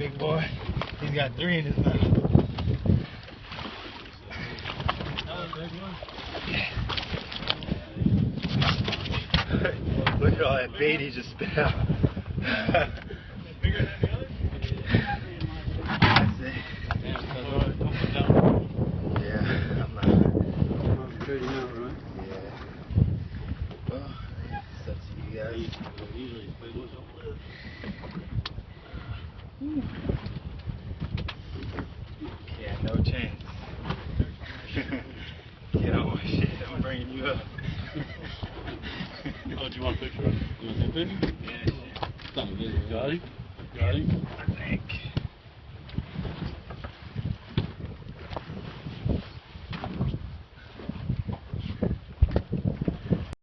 big boy. He's got 3 in his mouth. Look at all that bait he just spit out. Bigger than the other? That's it. Yeah, I'm not. Good now, right? Yeah. Well, it's up to you guys. Yeah, no chance. Get on my shit. I'm bringing you up. Oh, do you want a picture? You want a picture? Yeah, shit. Got him? Got him?